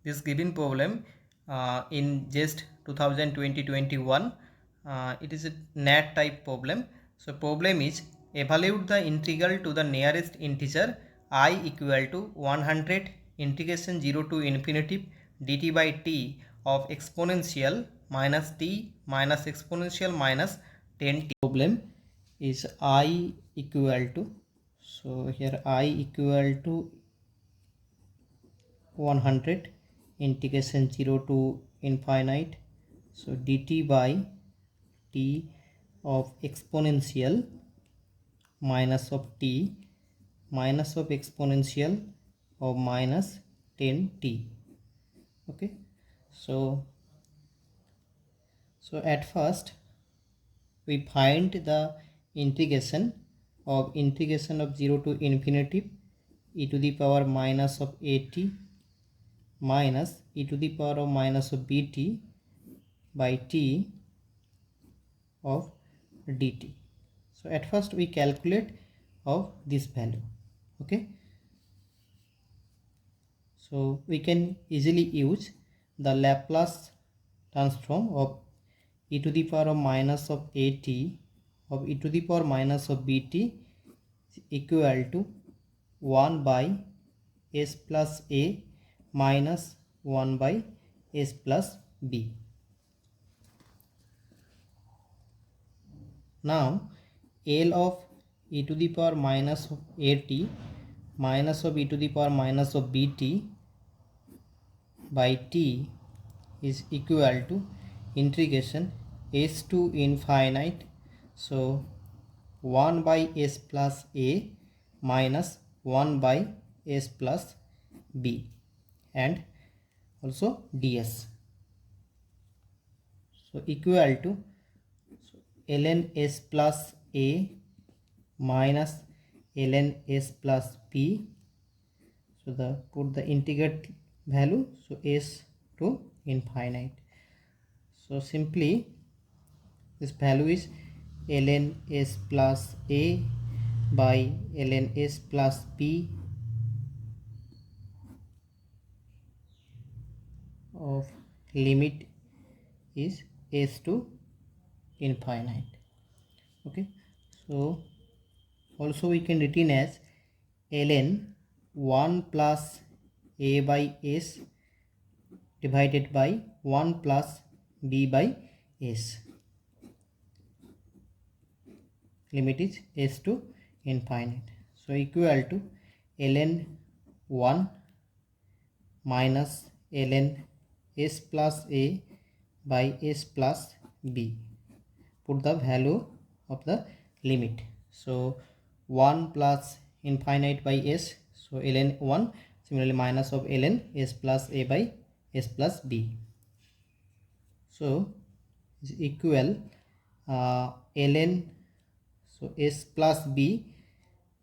this given problem in JEST 2020-21. It is a NAT type problem. So problem is evaluate the integral to the nearest integer I equal to 100 integration 0 to infinity dt by t of exponential minus t minus exponential minus 10t. Problem is I equal to, so here I equal to 100 integration 0 to infinite, so dt by t of exponential minus of t minus of exponential of minus 10t. Okay, so at first we find the integration of 0 to infinity e to the power minus of at minus e to the power of minus of bt by t of dt. So at first we calculate of this value. Okay, so we can easily use the Laplace transform of e to the power of minus of at of e to the power minus of bt is equal to 1 by s plus a minus 1 by s plus b. Now L of e to the power minus of at minus of e to the power minus of bt by t is equal to integration s to infinite, so 1 by s plus a minus 1 by s plus b and also ds, so equal to ln s plus a minus ln s plus p. So the put the integrate value, so s to infinite, so simply this value is ln s plus a by ln s plus p of limit is s to infinite. Okay, so also we can written as ln 1 plus a by s divided by 1 plus b by s, limit is s to infinite, so equal to ln 1 minus ln s plus a by s plus b, put the value of the limit, so 1 plus infinite by s, so ln 1, similarly minus of ln s plus a by s plus b, so is equal ln, so s plus b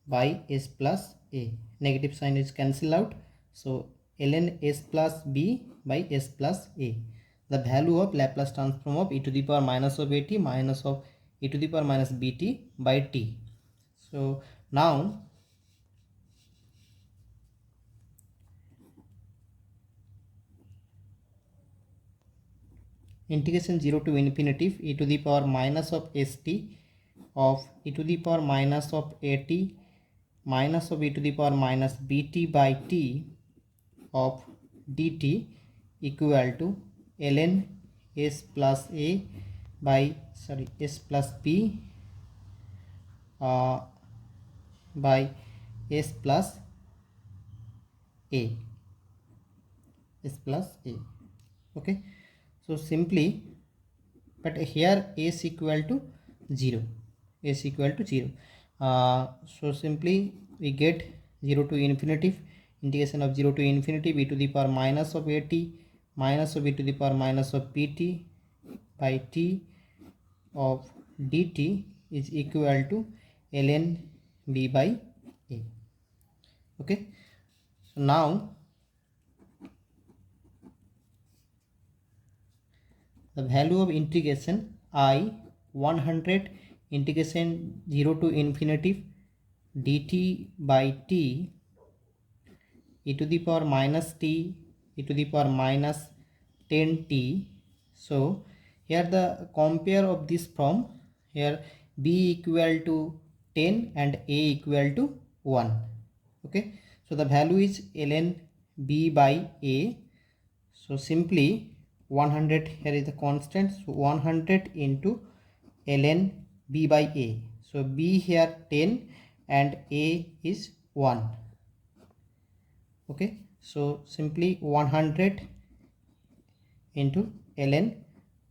by s plus a, negative sign is cancelled out, so ln s plus b by s plus a, the value of Laplace transform of e to the power minus of at minus of e to the power minus bt by t. So now integration 0 to infinity e to the power minus of st of e to the power minus of at minus of e to the power minus bt by t of dt equal to ln s plus a by s plus b by s plus a, s plus a. Okay, so simply, but here s equal to 0, s equal to 0, so simply we get 0 to infinity, integration of 0 to infinity b to the power minus of at minus of e to the power minus of pt by t of dt is equal to ln b by a. Okay, so now the value of integration I 100 integration 0 to infinity dt by t e to the power minus t e to the power minus 10t. So here the compare of this from here b equal to 10 and a equal to 1. Okay, so the value is ln b by a. So simply 100, here is the constant, so 100 into ln b by a. So b here 10 and a is 1. Okay, so simply 100 into ln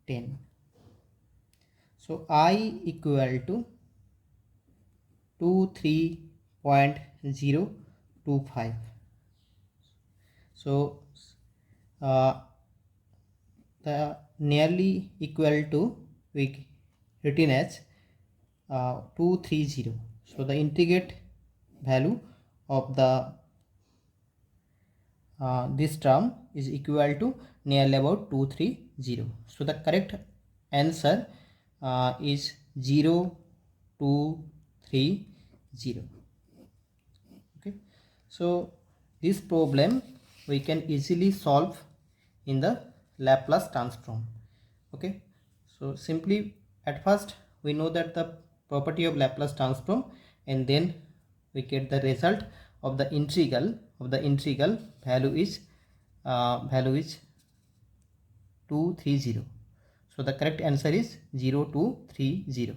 10. So I equal to 23.025. So the nearly equal to we written as 230. So the integrate value of the this term is equal to nearly about 230. So the correct answer is 0230. Okay, so this problem we can easily solve in the Laplace transform. Okay, so simply at first we know that the property of Laplace transform, and then we get the result of the integral value is 230. So the correct answer is 0230.